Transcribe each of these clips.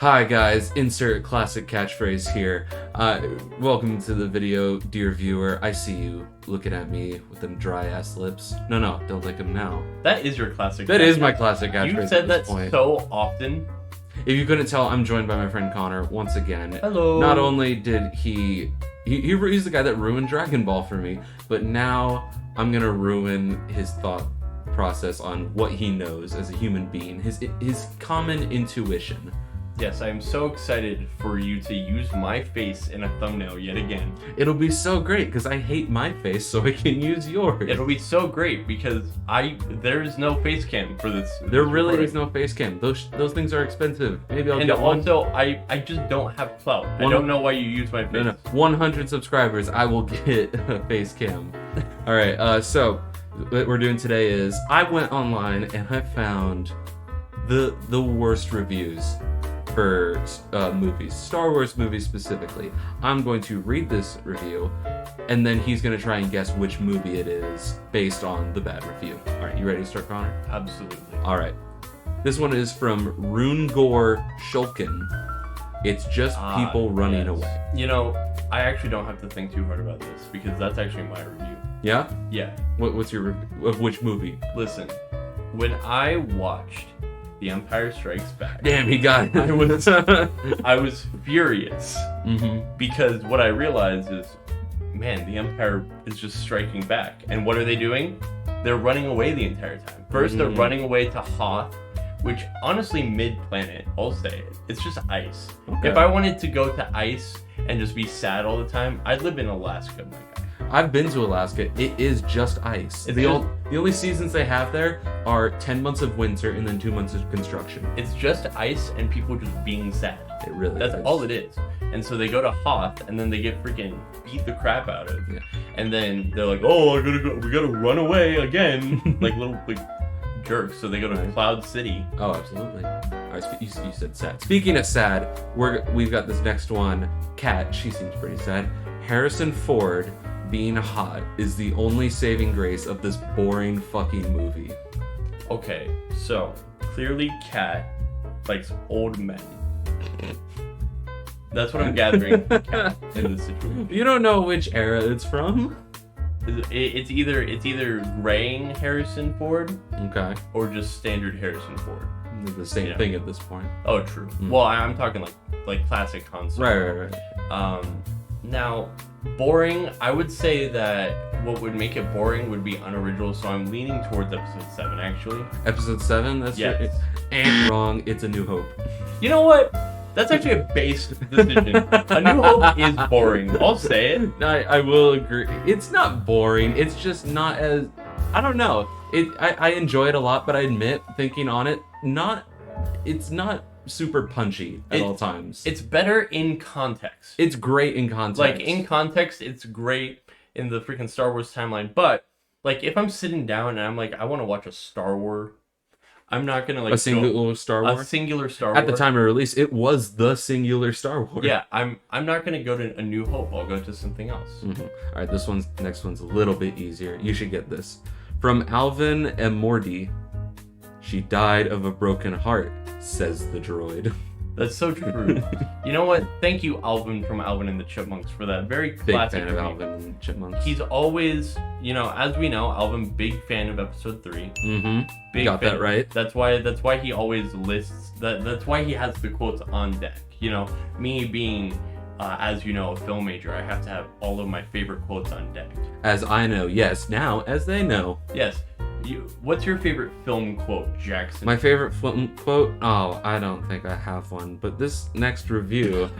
Hi guys, insert classic catchphrase here. Welcome to the video, dear viewer. I see you looking at me with them dry ass lips. No, don't lick them now. That is your classic. That is my classic catchphrase. You said at that this point. so often. If you couldn't tell, I'm joined by my friend Connor once again. Hello. Not only did he's the guy that ruined Dragon Ball for me, but now I'm gonna ruin his thought process on what he knows as a human being, his common intuition. Yes, I am so excited for you to use my face in a thumbnail yet again. It'll be so great because I hate my face, so I can use yours. It'll be so great because there's no face cam for this. There really is no face cam. Those things are expensive. Maybe I'll And get one. also, I just don't have clout. I don't know why you use my face. No. 100 subscribers, I will get a face cam. All right. So what we're doing today is I went online and I found the worst reviews for movies, Star Wars movies specifically. I'm going to read this review, and then he's going to try and guess which movie it is based on the bad review. All right, you ready to start, Connor? Absolutely. All right. This one is from Rungor Shulkin. It's just people running away. You know, I actually don't have to think too hard about this because that's actually my review. Yeah? Yeah. What's your review of which movie? Listen, when I watched The Empire Strikes Back, Damn, he got it. I was furious Mm-hmm. because what I realized is, man, the Empire is just striking back. And what are they doing? They're running away the entire time. First, they're running away to Hoth, which honestly, mid-planet, I'll say it. It's just ice. Okay. If I wanted to go to ice and just be sad all the time, I'd live in Alaska, my guy. I've been to Alaska. It is just ice. It's The just- only seasons they have there are 10 months of winter and then 2 months of construction. It's just ice and people just being sad. It really That's is. all it is. And so they go to Hoth, and then they get freaking beat the crap out of. Yeah. And then they're like, "Oh, we gotta run away again," like little jerks. So they go to Right. Cloud City. Oh, absolutely. All right, you said sad. Speaking of sad, we've got this next one. Kat, she seems pretty sad. Harrison Ford being hot is the only saving grace of this boring fucking movie. Okay, so clearly, Kat likes old men. That's what I'm gathering from Kat in this situation. You don't know which era it's from? It's either graying Harrison Ford Okay. or just standard Harrison Ford. They're the same Yeah. thing at this point. Oh, true. Well, I'm talking like classic Han Solo. Right. Now, boring, I would say that what would make it boring would be unoriginal, so I'm leaning towards episode 7, actually. Episode 7, that's Yes. right. And wrong, it's A New Hope. You know what? That's actually a based decision. A New Hope is boring. I'll say it. I will agree. It's not boring, it's just not as... I don't know. I enjoy it a lot, but I admit, thinking on it, it's not super punchy at all times. It's better in context. It's great in context. Like, in context, it's great in the freaking Star Wars timeline, but, like, if I'm sitting down and I'm like, I want to watch a Star Wars, I'm not gonna, like... a singular Star Wars? A singular Star Wars. At the time of release, it was the singular Star Wars. Yeah, I'm not gonna go to A New Hope. I'll go to something else. Mm-hmm. All right, next one's a little bit easier. You should get this. From Alvin and Morty, she died of a broken heart, says the droid. That's so true. You know what? Thank you, Alvin from Alvin and the Chipmunks, for that very Big classic fan of review. Alvin and Chipmunks. He's always, as we know, Alvin, big fan of episode 3. Mm-hmm. Big Got fan. that right. That's why he always lists that. That's why he has the quotes on deck. Me being, as you know, a film major, I have to have all of my favorite quotes on deck. As I know, yes. Now, as they know. Yes. What's your favorite film quote, Jackson? My favorite film quote? Oh, I don't think I have one. But this next review,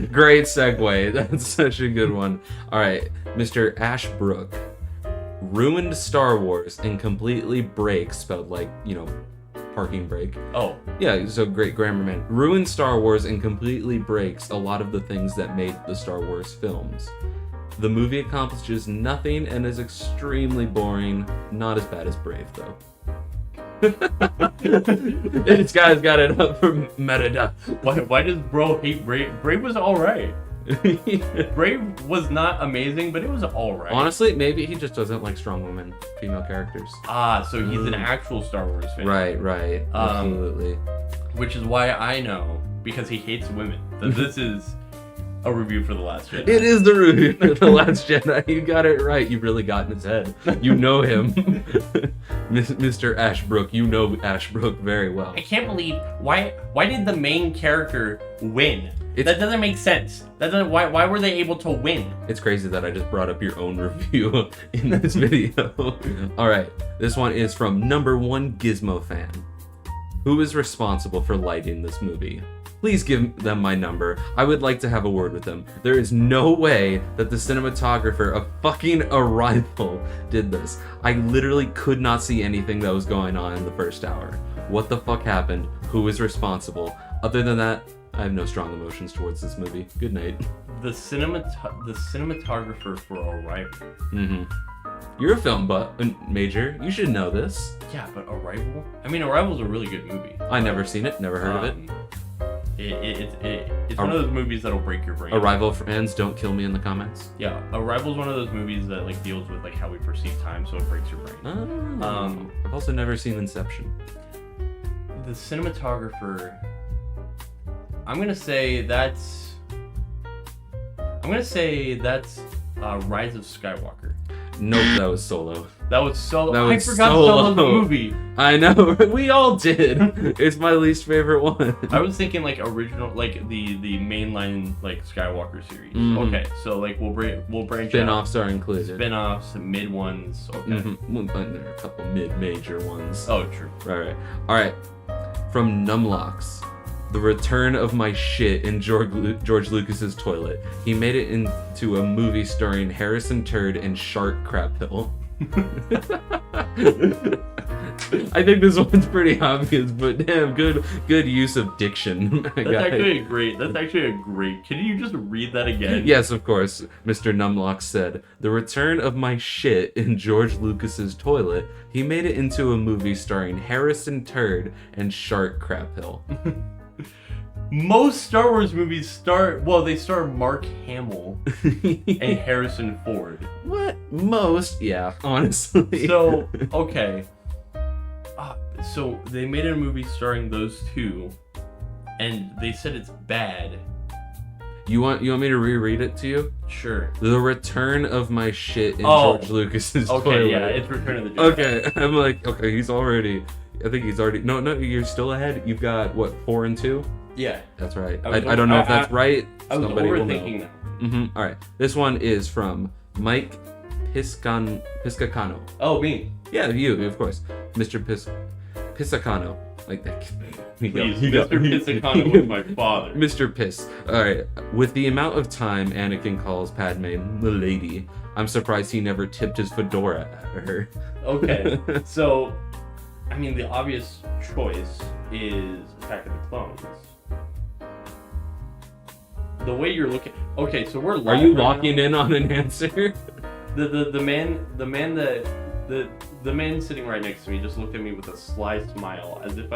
great segue. That's such a good one. All right, Mr. Ashbrook ruined Star Wars and completely break, spelled like, parking brake. Oh, Yeah, so great grammar, man. Ruined Star Wars and completely breaks a lot of the things that made the Star Wars films. The movie accomplishes nothing and is extremely boring. Not as bad as Brave, though. This guy's got it up for Merida. why does bro hate Brave? Brave was alright. Brave was not amazing, but it was alright. Honestly, maybe he just doesn't like strong women, female characters. So he's an actual Star Wars fan. Right, Um, absolutely. Which is why I know because he hates women. That this is a review for The Last Jedi. It is the review for The Last Jedi. You got it right. You really got in his head. You know him. Mr. Ashbrook. You know Ashbrook very well. I can't believe why did the main character win? That doesn't make sense. That doesn't. Why were they able to win? It's crazy that I just brought up your own review in this video. All right, this one is from number 1 Gizmo fan. Who is responsible for lighting this movie? Please give them my number. I would like to have a word with them. There is no way that the cinematographer of fucking Arrival did this. I literally could not see anything that was going on in the first hour. What the fuck happened? Who is responsible? Other than that, I have no strong emotions towards this movie. Good night. The cinematographer for Arrival. You're a film major. You should know this. Yeah, but Arrival? I mean, Arrival's a really good movie. I never seen it. Never heard of it. It's one of those movies that'll break your brain. Arrival fans, don't kill me in the comments. Yeah, Arrival's one of those movies that like deals with like how we perceive time, so it breaks your brain. I've also never seen Inception. The cinematographer. I'm gonna say that's Rise of Skywalker. Nope, that was Solo. That was Solo. That was I forgot Solo. Solo the movie. I know, we all did. It's my least favorite one. I was thinking like original, like the mainline like Skywalker series. Okay, so like we'll branch Spin-offs are included. Spin-offs, mid ones. Okay. Well, there are a couple mid-major ones. Oh, true. All right. From Numlocks. The return of my shit in George Lucas's toilet. He made it into a movie starring Harrison Turd and Shark Crap Hill. I think this one's pretty obvious, but damn, good use of diction. That's actually a great. Can you just read that again? Yes, of course. Mr. Numlock said, "The return of my shit in George Lucas's toilet. He made it into a movie starring Harrison Turd and Shark Crap Hill." Most Star Wars movies star Mark Hamill and Harrison Ford. What? Most? Yeah, honestly. So, okay. So they made a movie starring those two, and they said it's bad. You want me to reread it to you? Sure. The return of my shit in George Lucas's toilet. Okay, yeah, it's Return of the Jedi. Okay, I'm like, okay, I think he's already. No, you're still ahead. You've got what, 4 and 2? Yeah, that's right. I don't know if that's right. I was overthinking that. All right, this one is from Mike Piscacano. Oh, me. Yeah, you, of course, Mr. Piscacano. Like that. Please, Mr. Piscacano was my father. Mr. Piss. All right. With the amount of time Anakin calls Padme "milady," I'm surprised he never tipped his fedora at her. Okay, so, I mean, the obvious choice is Attack of the Clones. The way you're looking. Okay, so we're. Are you locking in on an answer? The man sitting right next to me just looked at me with a sly smile, as if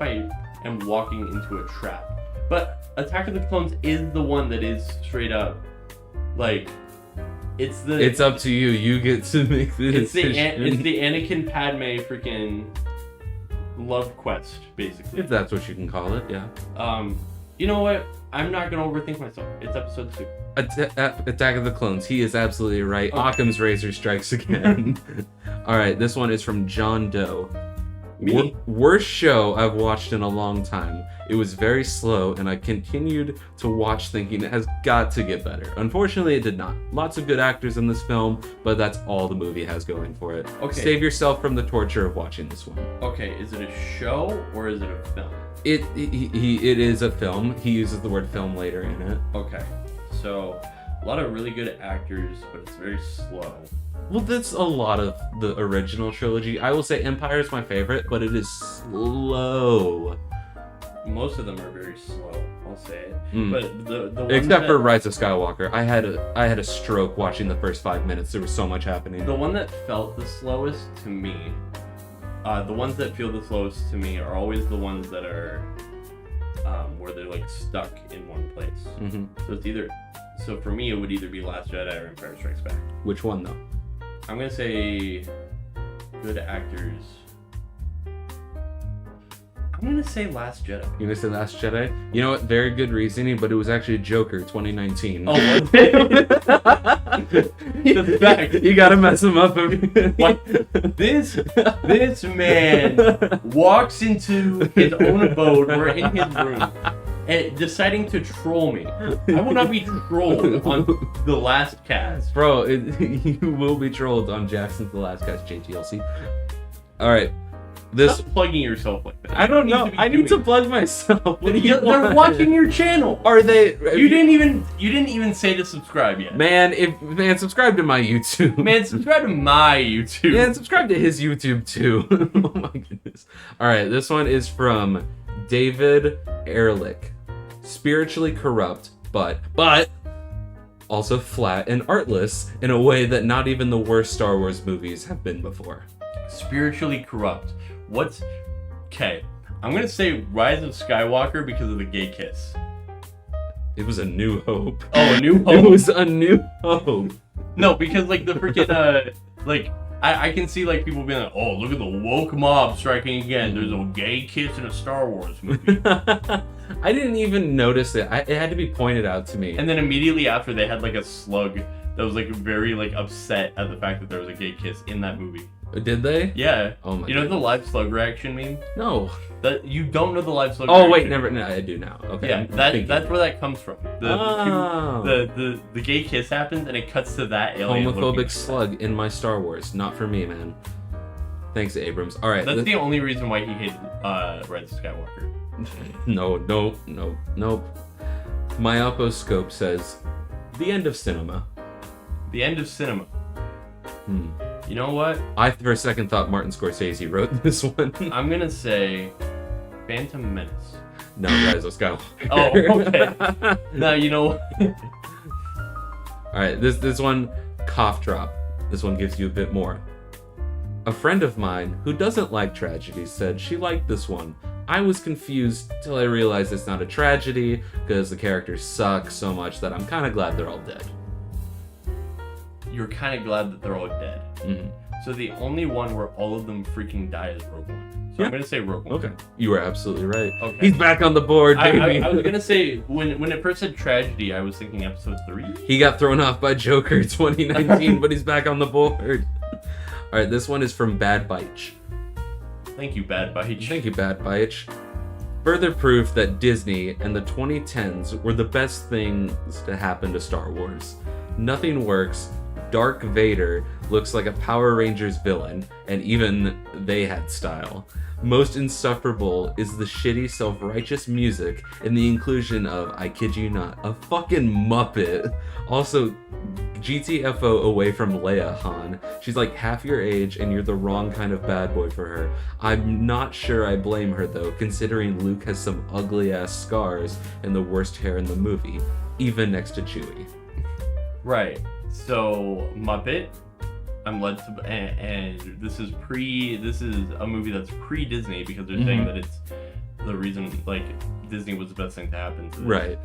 I am walking into a trap. But Attack of the Clones is the one that is straight up, like, it's up to you. You get to make the decision. It's the Anakin Padme freaking love quest, basically. If that's what you can call it, yeah. You know what? I'm not gonna overthink myself. It's episode 2. Attack of the Clones. He is absolutely right. Okay. Occam's razor strikes again. All right, this one is from John Doe. Worst show I've watched in a long time. It was very slow, and I continued to watch thinking it has got to get better. Unfortunately, it did not. Lots of good actors in this film, but that's all the movie has going for it. Okay. Save yourself from the torture of watching this one. Okay, is it a show or is it a film? It is a film. He uses the word film later in it. Okay, so a lot of really good actors, but it's very slow. Well, that's a lot of the original trilogy. I will say Empire is my favorite, but it is slow. Most of them are very slow, I'll say it. But the one except for Rise of Skywalker, I had a stroke watching the first 5 minutes. There was so much happening. The one that felt the slowest to me, the ones that feel the slowest to me are always the ones that are where they're like stuck in one place. So it's either, so for me it would either be Last Jedi or Empire Strikes Back. Which one though? I'm gonna say good actors. I'm I'm gonna say Last Jedi. You gonna say Last Jedi? You know what? Very good reasoning, but it was actually Joker 2019. Oh, was it? The fact. You gotta mess him up. What? This man walks into his own abode or in his room and deciding to troll me. I will not be trolled on the last cast. Bro, you will be trolled on Jackson's The Last Cast JTLC. Alright. Stop plugging yourself like that. I don't know. I need to plug myself. What do you They're want? watching your channel. Are they? You didn't even say to subscribe yet. Man, subscribe to my YouTube. Man, subscribe to my YouTube. Yeah, and subscribe to his YouTube too. Oh my goodness. Alright, this one is from David Ehrlich. Spiritually corrupt, but also flat and artless in a way that not even the worst Star Wars movies have been before. Spiritually corrupt. Okay, I'm gonna say Rise of Skywalker because of the gay kiss. It was A New Hope. Oh, A New It Hope? was A New Hope. No, because like the freaking I can see like people being like, oh, look at the woke mob striking again. There's a gay kiss in a Star Wars movie. I didn't even notice it. It had to be pointed out to me. And then immediately after, they had like a slug that was like very like upset at the fact that there was a gay kiss in that movie. Did they? Yeah. Oh my You know the goodness. live slug reaction meme? No. That you don't know the live slug. Oh wait, reaction. no, I do now. Okay. Yeah, I'm thinking. that's where that comes from. Oh. The gay kiss happens and it cuts to that alien. looking Homophobic at slug in my Star Wars. Not for me, man. Thanks, Abrams. All right. That's the only reason why he hated Rise of Skywalker. Nope. Myoposcope says, "The end of cinema." The end of cinema. You know what? I, for a second, thought Martin Scorsese wrote this one. I'm gonna say Phantom Menace. No, Rise of Skywalker. Oh, okay. Now you know. All right, this one, cough drop. This one gives you a bit more. A friend of mine who doesn't like tragedies said she liked this one. I was confused till I realized it's not a tragedy because the characters suck so much that I'm kind of glad they're all dead. You're kind of glad that they're all dead. Mm-hmm. So the only one where all of them freaking die is Rogue One. So Yeah. I'm gonna say Rogue One. Okay, you were absolutely right. Okay. He's back on the board, baby. I was gonna say when it first said tragedy, I was thinking episode 3. He got thrown off by Joker 2019, but he's back on the board. All right, this one is from Bad Beich. Thank you, Bad Beich. Thank you, Bad Beich. Further proof that Disney and the 2010s were the best things to happen to Star Wars. Nothing works. Dark Vader looks like a Power Rangers villain, and even they had style. Most insufferable is the shitty self-righteous music and the inclusion of, I kid you not, a fucking Muppet. Also, GTFO away from Leia, Han. She's like half your age and you're the wrong kind of bad boy for her. I'm not sure I blame her though, considering Luke has some ugly ass scars and the worst hair in the movie, even next to Chewie. Right. So Muppet, I'm led to, and this is a movie that's pre-Disney because they're saying that it's the reason like Disney was the best thing to happen to this. Right.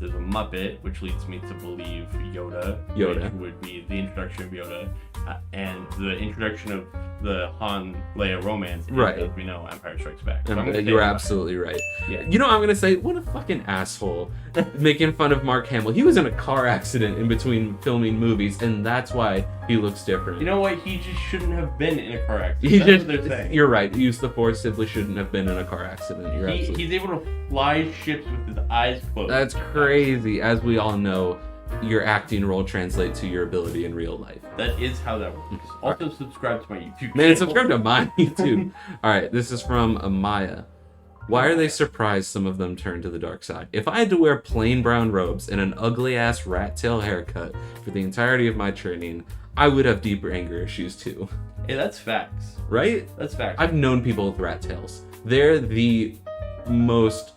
There's a Muppet, which leads me to believe Yoda. Which would be the introduction of Yoda, and the introduction of the Han Leia romance. Right. As we know, Empire Strikes Back. So I'm gonna say You're Muppet. absolutely right. Yeah. You know what I'm gonna say? What a fucking asshole. Making fun of Mark Hamill. He was in a car accident in between filming movies, and that's why he looks different. You know what? He just shouldn't have been in a car accident. That's what they're saying. You're right. Use the Force simply shouldn't have been in a car accident. You're absolutely. He's able to fly ships with his eyes closed. That's crazy. As we all know, your acting role translates to your ability in real life. That is how that works. Also, subscribe to my YouTube Man, channel. subscribe to mine too. All right, this is from Amaya. Why are they surprised some of them turn to the dark side? If I had to wear plain brown robes and an ugly ass rat tail haircut for the entirety of my training, I would have deeper anger issues too. Hey, that's facts. Right? That's facts. I've known people with rat tails. They're the most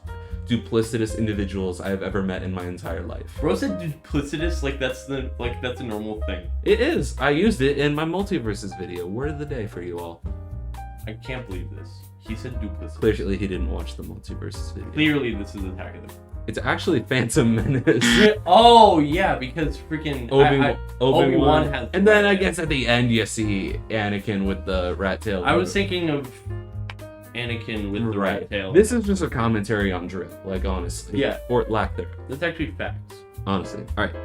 duplicitous individuals I've ever met in my entire life. Bro said duplicitous like that's a normal thing. It is. I used it in my multiverses video. Word of the day for you all. I can't believe this. He said duplicitous. Clearly he didn't watch the multiverses video. Clearly this is Attack of the... It's actually Phantom Menace. Oh yeah, because freaking Obi-Wan has... And then I guess at the end you see Anakin with the rat tail. I was thinking of Anakin with the rat tail. This is just a commentary on drip, like, honestly. Yeah. Or lack thereof. That's actually facts. Honestly. Alright.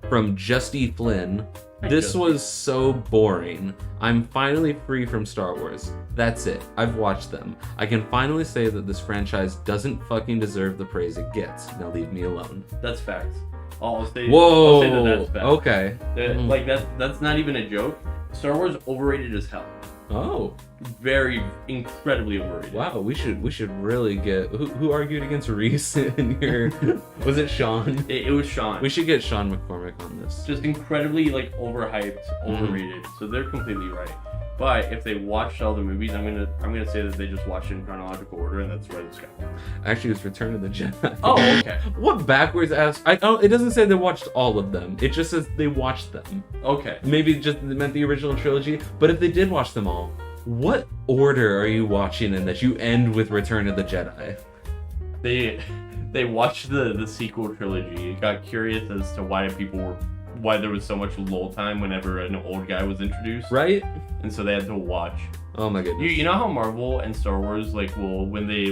From Justy Flynn. Hi, This Justy. was so boring. I'm finally free from Star Wars. That's it. I've watched them. I can finally say that this franchise doesn't fucking deserve the praise it gets. Now leave me alone. That's facts. I'll say Whoa. that's facts. Okay. Like that's not even a joke. Star Wars overrated as hell. Oh. Very incredibly overrated. Wow. We should really get who argued against Reese in your was it Sean? It was Sean. We should get Sean McCormick on this. Just incredibly like overhyped, overrated. So they're completely right. But if they watched all the movies, I'm gonna say that they just watched it in chronological order, and that's Rise of Skywalker. Actually, it's Return of the Jedi. Oh, okay. What backwards ass? It doesn't say they watched all of them. It just says they watched them. Okay. Maybe it just meant the original trilogy. But if they did watch them all, what order are you watching in that you end with Return of the Jedi? They watched the sequel trilogy, got curious as to why there was so much lull time whenever an old guy was introduced, Right? and so they had to watch. Oh my goodness. You know how Marvel and Star Wars like will when they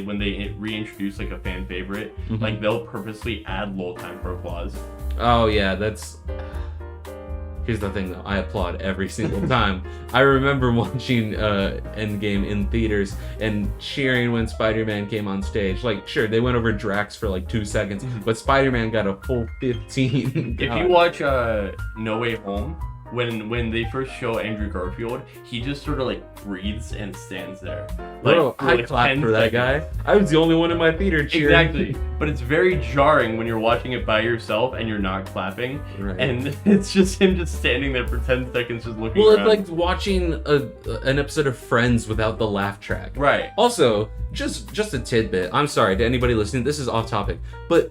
reintroduce like a fan favorite, Mhm. like they'll purposely add lull time for applause. Oh yeah, that's. Here's the thing though, I applaud every single time. I remember watching Endgame in theaters and cheering when Spider-Man came on stage. Like, sure, they went over Drax for like 2 seconds, but Spider-Man got a full 15. If you watch No Way Home, when they first show Andrew Garfield, he just sort of like breathes and stands there. Bro, for, I like, clapped 10 for that seconds. guy. I was the only one in my theater cheering. Exactly, but it's very jarring when you're watching it by yourself and you're not clapping, Right. and it's just him just standing there for 10 seconds just looking Well, around. it's like watching an episode of Friends without the laugh track. Right. Also, just a tidbit. I'm sorry to anybody listening. This is off topic, but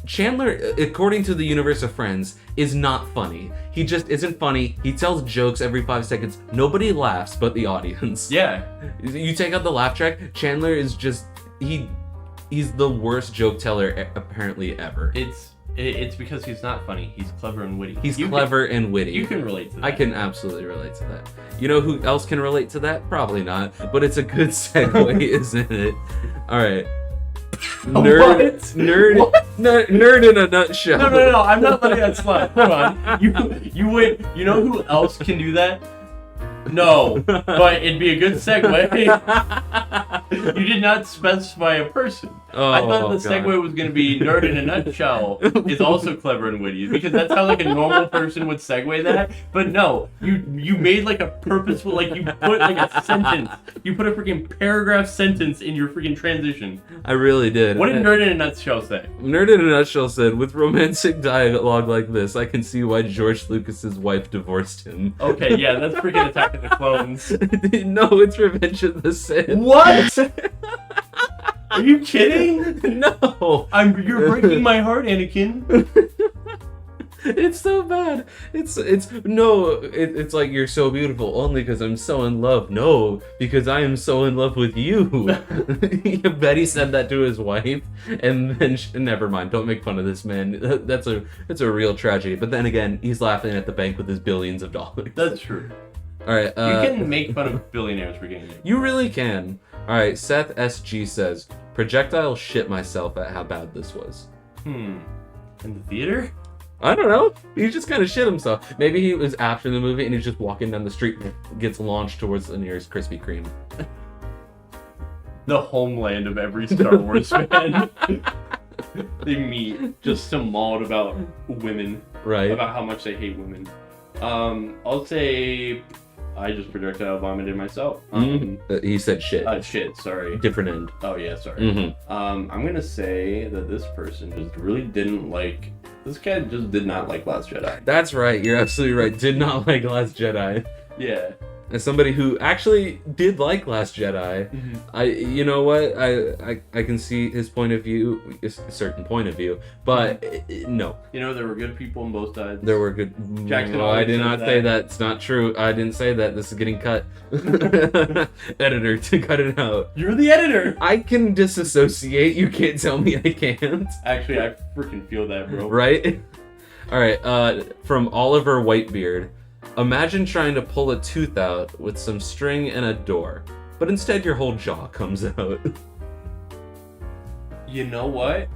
Chandler, according to the universe of Friends, is not funny. He just isn't funny. He tells jokes every 5 seconds. Nobody laughs but the audience. Yeah. You take out the laugh track, Chandler is just he's the worst joke teller apparently ever. It's because he's not funny. He's clever and witty. He's You clever and witty. You can relate to that. I can absolutely relate to that. You know who else can relate to that? Probably not, but it's a good segue, isn't it? All right. Nerd in a nutshell. No. I'm not letting that slide. Hold on. You wait. You know who else can do that? No, but it'd be a good segue. You did not specify a person. I thought the segue was going to be nerd in a nutshell is also clever and witty, because that's how like a normal person would segue that. But no, you made like a purposeful, like you put like a sentence. You put a freaking paragraph sentence in your freaking transition. I really did. What did nerd in a nutshell say? Nerd in a nutshell said, with romantic dialogue like this, I can see why George Lucas's wife divorced him. Okay, yeah, that's freaking Attack of the Clones. No, it's Revenge of the Sith. What? Are you kidding? No. You're breaking my heart, Anakin. It's so bad. It's like you're so beautiful only because I'm so in love. No, because I am so in love with you. Betty said that to his wife, and then never mind. Don't make fun of this man. That's a real tragedy. But then again, he's laughing at the bank with his billions of dollars. That's true. All right. You can make fun of billionaires for getting it. You really can. All right. Seth SG says, "Projectile shit myself at how bad this was." In the theater? I don't know. He just kind of shit himself. Maybe he was after the movie and he's just walking down the street and gets launched towards the nearest Krispy Kreme. The homeland of every Star Wars fan. They meet just to maud about women. Right. About how much they hate women. I'll say I just projectile vomited myself. He said shit. Shit, sorry. Different end. Oh yeah, sorry. Mm-hmm. I'm gonna say that this person just really didn't like. This guy just did not like Last Jedi. That's right. You're absolutely right. Did not like Last Jedi. Yeah. As somebody who actually did like Last Jedi, you know what? I can see his point of view, a certain point of view, but no. You know, there were good people on both sides. There were good. Jackson No, I always did says not that. say that. It's not true. I didn't say that. This is getting cut. Editor, to cut it out. You're the editor! I can disassociate. You can't tell me I can't. Actually, I freaking feel that, bro. Right? Alright, from Oliver Whitebeard. Imagine trying to pull a tooth out with some string and a door. but instead your whole jaw comes out. You know what?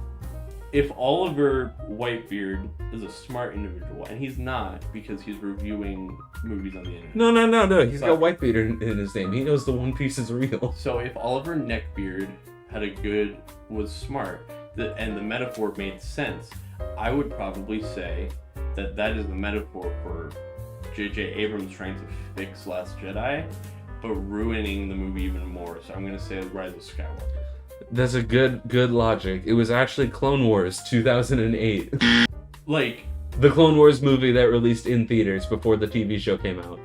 If Oliver Whitebeard is a smart individual, and he's not because he's reviewing movies on the internet. No. He's got Fuck. Whitebeard in his name. He knows the One Piece is real. So if Oliver Neckbeard was smart, and the metaphor made sense, I would probably say that is the metaphor for J.J. Abrams trying to fix Last Jedi, but ruining the movie even more. So I'm gonna say Rise of Skywalker. That's a good logic. It was actually Clone Wars 2008. Like, The Clone Wars movie that released in theaters before the TV show came out.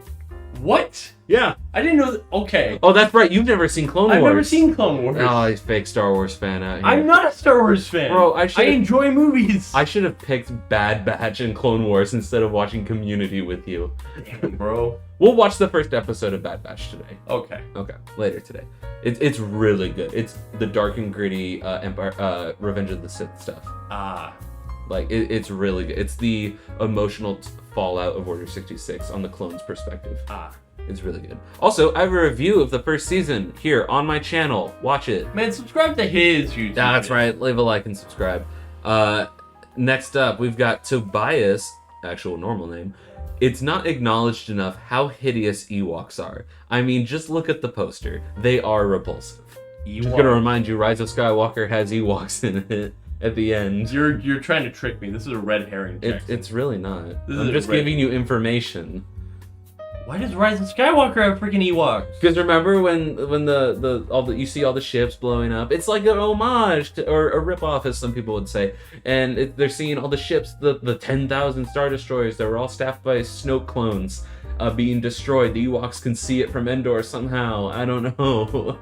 what? Yeah. I didn't know. Okay, Oh, that's right. You've never seen Clone I've Wars. never seen Clone Wars. Oh, he's fake Star Wars fan out here. I'm not a Star Wars fan. Bro, I I enjoy movies. I should have picked Bad Batch and Clone Wars instead of watching Community with you. Damn, bro. We'll watch the first episode of Bad Batch today. Okay. Okay, later today. It's really good. It's the dark and gritty Empire, Revenge of the Sith stuff. Ah. Like it's really good. It's the emotional fallout of Order 66 on the clones' perspective. Ah. It's really good. Also, I have a review of the first season here on my channel. Watch it. Man, subscribe to his YouTube. That's channel. right. Leave a like and subscribe. Next up, we've got Tobias, actual normal name. It's not acknowledged enough how hideous Ewoks are. I mean, just look at the poster. They are repulsive. Just gonna remind you, Rise of Skywalker has Ewoks in it at the end. You're trying to trick me. This is a red herring. Jackson. It's really not. This is I'm a just red- giving you information. Why does Rise of Skywalker have freaking Ewoks? Because remember when you see all the ships blowing up? It's like an homage to, or a ripoff, as some people would say. And they're seeing all the ships, the 10,000 Star Destroyers that were all staffed by Snoke clones, being destroyed. The Ewoks can see it from Endor somehow. I don't know.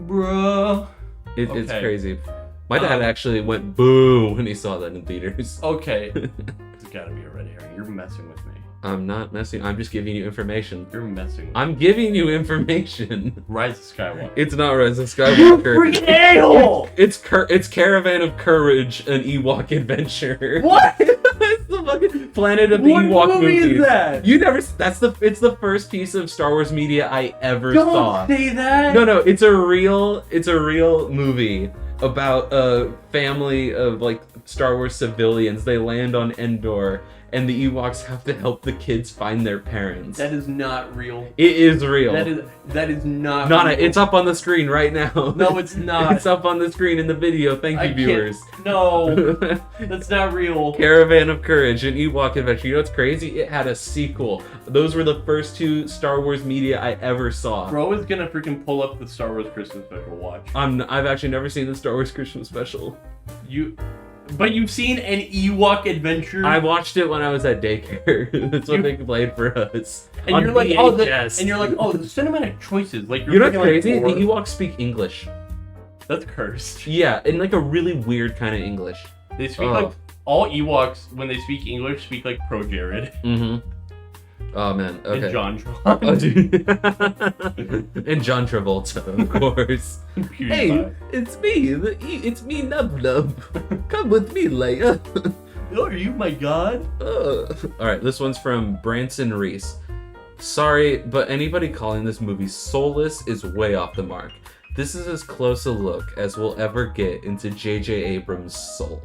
Bruh. It's Okay. crazy. My dad actually went boo when he saw that in theaters. Okay. It's gotta be a red herring. You're messing with me. I'm not messing. I'm just giving you information. You're messing with me. I'm giving you information. Rise of Skywalker. It's not Rise of You Skywalker. freaking a-hole! It's Caravan of Courage, an Ewok adventure. What? It's the fucking Planet of the What Ewok movie is movies. that? You never. It's the first piece of Star Wars media I ever saw. Don't say that. No, it's a real movie about a family of like Star Wars civilians. They land on Endor, and the Ewoks have to help the kids find their parents. That is not real. It is real. That is not. Nana, real. it's up on the screen right now. No, it's not. It's up on the screen in the video. Thank you, I can't- viewers. No, that's not real. Caravan of Courage, an Ewok adventure. You know what's crazy? It had a sequel. Those were the first two Star Wars media I ever saw. Bro is gonna freaking pull up the Star Wars Christmas special. Watch. I've actually never seen the Star Wars Christmas special. But you've seen an Ewok adventure. I watched it when I was at daycare. That's what they played for us. and on you're like, oh, the VHS. cinematic choices. Like You know what's freaking, crazy? Like, The Ewoks speak English. That's cursed. Yeah, in like a really weird kind of English. They speak Oh. like all Ewoks when they speak English speak like Pro Jared Mm-hmm. Oh man. Okay. and John Oh, Tron. dude. And John Travolta, of course. Hey, it's me. It's me, Nub Nub. Come with me, Leia. Oh, are you my god? All right, this one's from Branson Reese. Sorry, but anybody calling this movie soulless is way off the mark. This is as close a look as we'll ever get into J.J. Abrams' soul.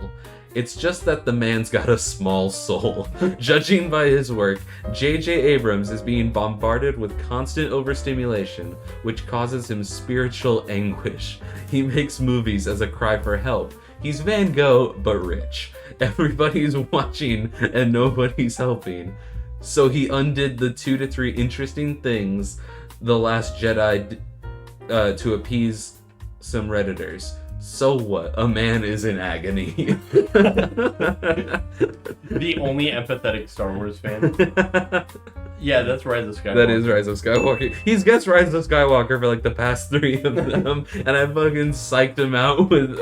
It's just that the man's got a small soul. Judging by his work, J.J. Abrams is being bombarded with constant overstimulation, which causes him spiritual anguish. He makes movies as a cry for help. He's Van Gogh, but rich. Everybody's watching and nobody's helping. So he undid the 2 to 3 interesting things The Last Jedi to appease some Redditors. So what? A man is in agony. The only empathetic Star Wars fan. Yeah, that's Rise of Skywalker. That is Rise of Skywalker. He's guessed Rise of Skywalker for like the past 3 of them, and I fucking psyched him out with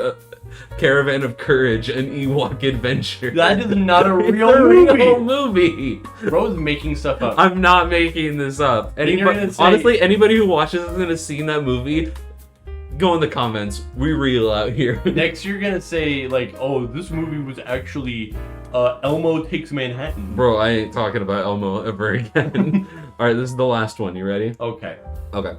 Caravan of Courage, an Ewok adventure. That is not a It's real a movie. real movie. Bro's making stuff up. I'm not making this up. Then you're gonna say- Honestly, anybody who watches is gonna see that movie. Go in the comments. We real out here. Next, you're gonna say like, "Oh, this movie was actually Elmo Takes Manhattan." Bro, I ain't talking about Elmo ever again. All right, this is the last one. You ready? Okay. Okay.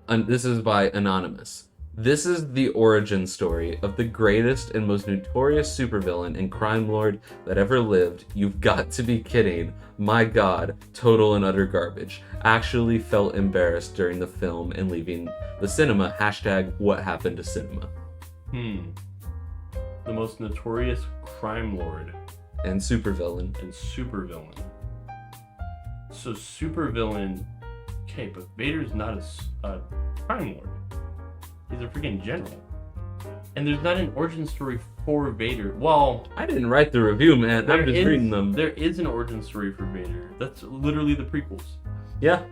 This is by Anonymous. This is the origin story of the greatest and most notorious supervillain and crime lord that ever lived. You've got to be kidding. My god, total and utter garbage. Actually felt embarrassed during the film and leaving the cinema. Hashtag what happened to cinema. The most notorious crime lord And supervillain. and supervillain. So supervillain, okay, but Vader's not a crime lord. He's a freaking general. And there's not an origin story for Vader. Well, I didn't write the review, man. I'm just reading them. There is an origin story for Vader. That's literally the prequels. Yeah.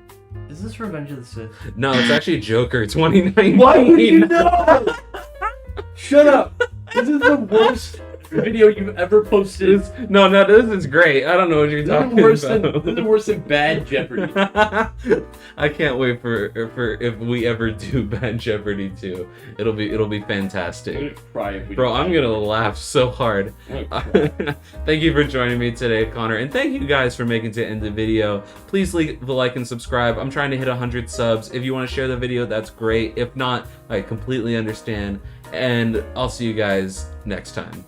Is this Revenge of the Sith? No, it's actually Joker 2019. Why would you know? Shut up. This is the worst video you've ever posted. No, this is great. I don't know what you're talking about. This is worse than Bad Jeopardy. I can't wait for if we ever do Bad Jeopardy 2. It'll be fantastic. I'm gonna cry if we Bro, do I'm that. gonna laugh so hard. I'm gonna cry. Thank you for joining me today, Connor, and thank you guys for making it to the end of the video. Please leave a like and subscribe. I'm trying to hit 100 subs. If you want to share the video, that's great. If not, I completely understand. And I'll see you guys next time.